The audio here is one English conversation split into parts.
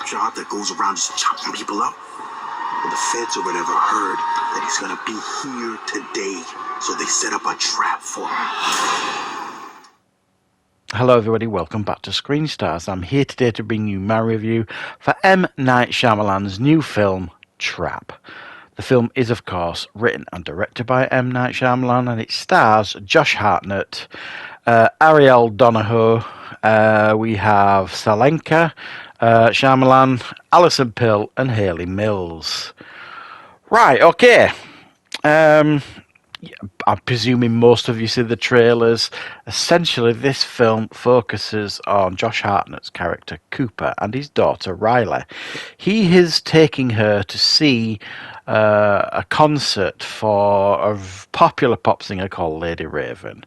job that goes around just chopping people up? Well, the feds or whatever heard that he's gonna be here today, so they set up a trap for him. Hello everybody, welcome back to Screenstars. I'm here today to bring you my review for M. Night Shyamalan's new film, Trap. The film is, of course, written and directed by M. Night Shyamalan, and it stars Josh Hartnett, Ariel Donoghue, we have Salenka, Shyamalan, Alison Pill, and Hayley Mills. Right, okay. I'm presuming most of you see the trailers. Essentially, this film focuses on Josh Hartnett's character Cooper and his daughter Riley. He is taking her to see a concert for a popular pop singer called Lady Raven.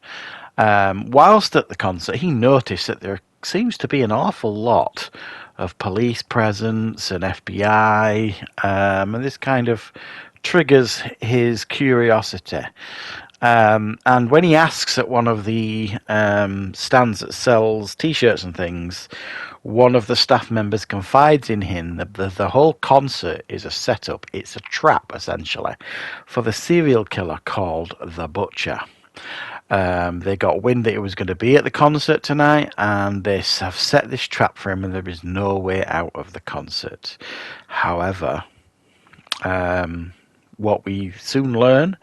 Whilst at the concert, he noticed that there seems to be an awful lot of police presence and FBI, and this kind of triggers his curiosity. And when he asks at one of the stands that sells t-shirts and things, one of the staff members confides in him that the whole concert is a setup. It's a trap, essentially, for the serial killer called The Butcher. They got wind that he was going to be at the concert tonight, and they have set this trap for him, and there is no way out of the concert. However, what we soon learn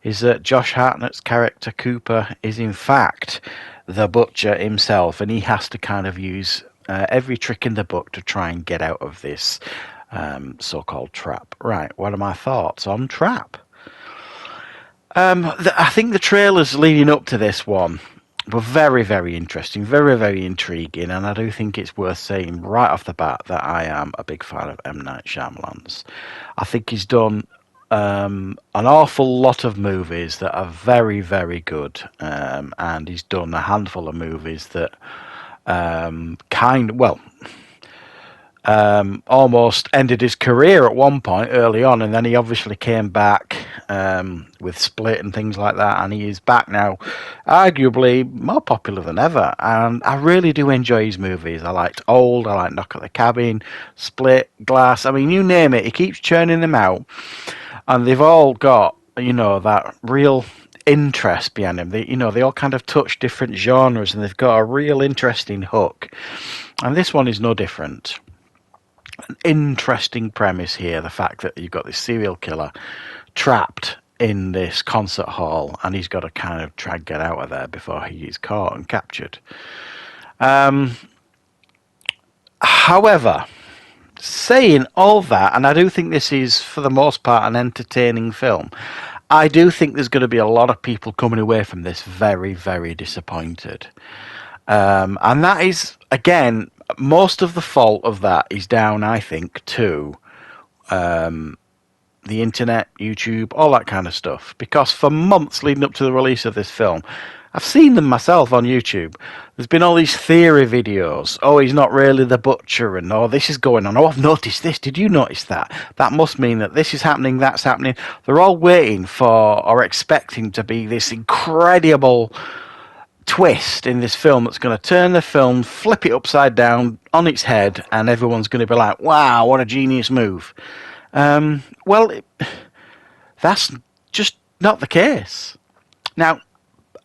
is that Josh Hartnett's character Cooper is in fact the Butcher himself, and he has to kind of use every trick in the book to try and get out of this so-called trap. Right, what are my thoughts on Trap? I think the trailers leading up to this one were very, very interesting, very, very intriguing, and I do think it's worth saying right off the bat that I am a big fan of M. Night Shyamalan's. I think he's done an awful lot of movies that are very, very good, and he's done a handful of movies that almost ended his career at one point early on, and then he obviously came back with Split and things like that, and he is back now, arguably more popular than ever. And I really do enjoy his movies. I liked Old, I like Knock at the Cabin, Split, Glass. I mean, you name it, he keeps churning them out, and they've all got, you know, that real interest behind them. They all kind of touch different genres, and they've got a real interesting hook. And this one is no different. An interesting premise here, the fact that you've got this serial killer trapped in this concert hall, and he's got to kind of try and get out of there before he is caught and captured. However, saying all that, and I do think this is for the most part an entertaining film, I do think there's going to be a lot of people coming away from this very, very disappointed. And that is, again, most of the fault of that is down, I think, to the internet, YouTube, all that kind of stuff. Because for months leading up to the release of this film, I've seen them myself on YouTube. There's been all these theory videos. Oh, he's not really the Butcher, and oh, this is going on. Oh, I've noticed this. Did you notice that? That must mean that this is happening, that's happening. They're all waiting for or expecting to be this incredible twist in this film that's going to turn the film, flip it upside down on its head, and everyone's going to be like, wow, what a genius move. That's just not the case. Now,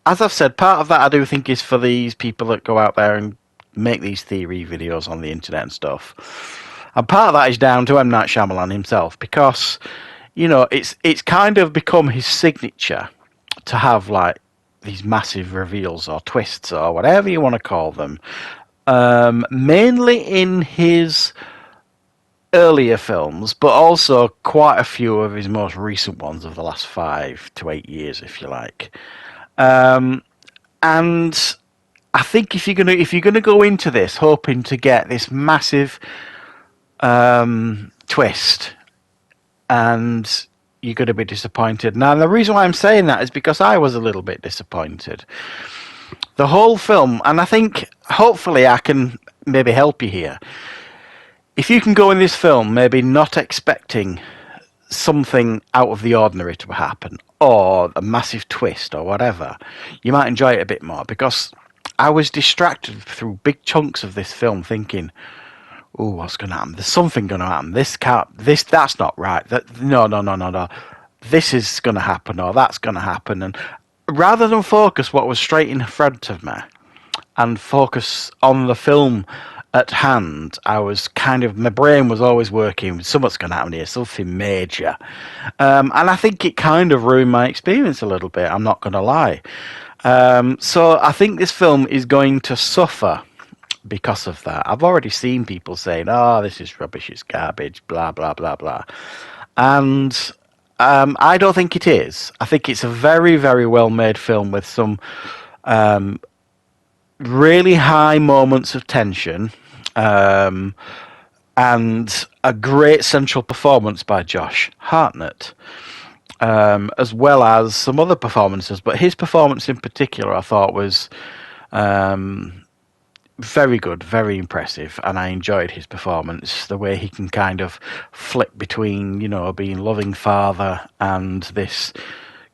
as I've said, part of that I do think is for these people that go out there and make these theory videos on the internet and stuff. And part of that is down to M. Night Shyamalan himself, because, you know, it's kind of become his signature to have, like, these massive reveals or twists or whatever you want to call them. Mainly in his earlier films, but also quite a few of his most recent ones of the last 5 to 8 years, if you like. And I think if you're gonna go into this hoping to get this massive twist, and you're going to be disappointed. Now, the reason why I'm saying that is because I was a little bit disappointed. The whole film, and I think hopefully I can maybe help you here. If you can go in this film maybe not expecting something out of the ordinary to happen, or a massive twist or whatever, you might enjoy it a bit more, because I was distracted through big chunks of this film thinking, oh, what's going to happen? There's something going to happen. That's not right. No. This is going to happen, or that's going to happen. And rather than focus what was straight in front of me and focus on the film at hand, my brain was always working. Something's going to happen here, something major. And I think it kind of ruined my experience a little bit. I'm not going to lie. So I think this film is going to suffer because of that. I've already seen people saying, "Oh, this is rubbish, it's garbage, blah blah blah blah," and I don't think it is. I think it's a very very well made film with some really high moments of tension. And a great central performance by Josh Hartnett, as well as some other performances. But his performance in particular, I thought, was very good, very impressive, and I enjoyed his performance. The way he can kind of flip between, being loving father and this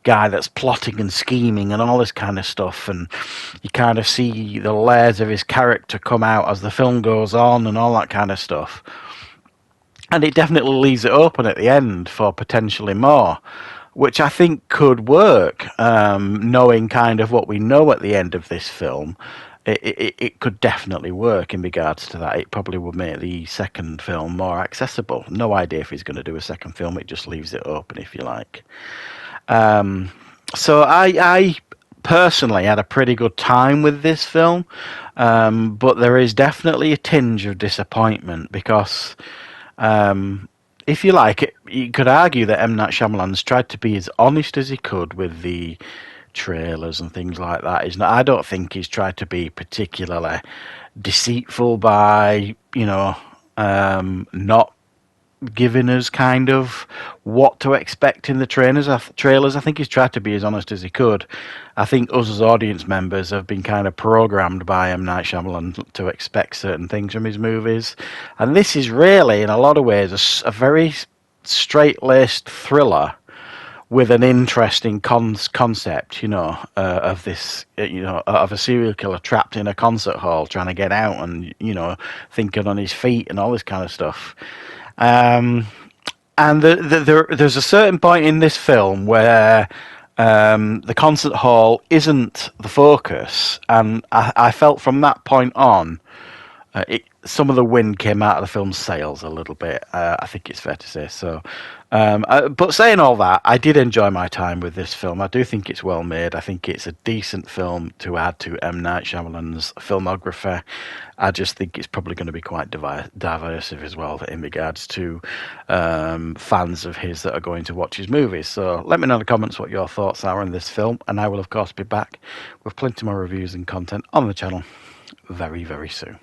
guy that's plotting and scheming and all this kind of stuff, and you kind of see the layers of his character come out as the film goes on and all that kind of stuff. And it definitely leaves it open at the end for potentially more, which I think could work. Knowing kind of what we know at the end of this film, it could definitely work in regards to that. It probably would make the second film more accessible. No idea if he's going to do a second film. It just leaves it open, if you like. So I personally had a pretty good time with this film, but there is definitely a tinge of disappointment because, if you like, you could argue that M. Night Shyamalan's tried to be as honest as he could with the trailers and things like that. I don't think he's tried to be particularly deceitful by, not giving us kind of what to expect in the trailers. I think he's tried to be as honest as he could. I think us as audience members have been kind of programmed by M. Night Shyamalan to expect certain things from his movies. And this is really, in a lot of ways, a very straight-laced thriller with an interesting concept, of this, of a serial killer trapped in a concert hall trying to get out and, thinking on his feet and all this kind of stuff. And there's a certain point in this film where the concert hall isn't the focus, and I felt from that point on, some of the wind came out of the film's sails a little bit. I think it's fair to say so. But saying all that, I did enjoy my time with this film. I do think it's well made. I think it's a decent film to add to M. Night Shyamalan's filmography. I just think it's probably going to be quite divisive as well in regards to fans of his that are going to watch his movies. So let me know in the comments what your thoughts are on this film, and I will of course be back with plenty more reviews and content on the channel very, very soon.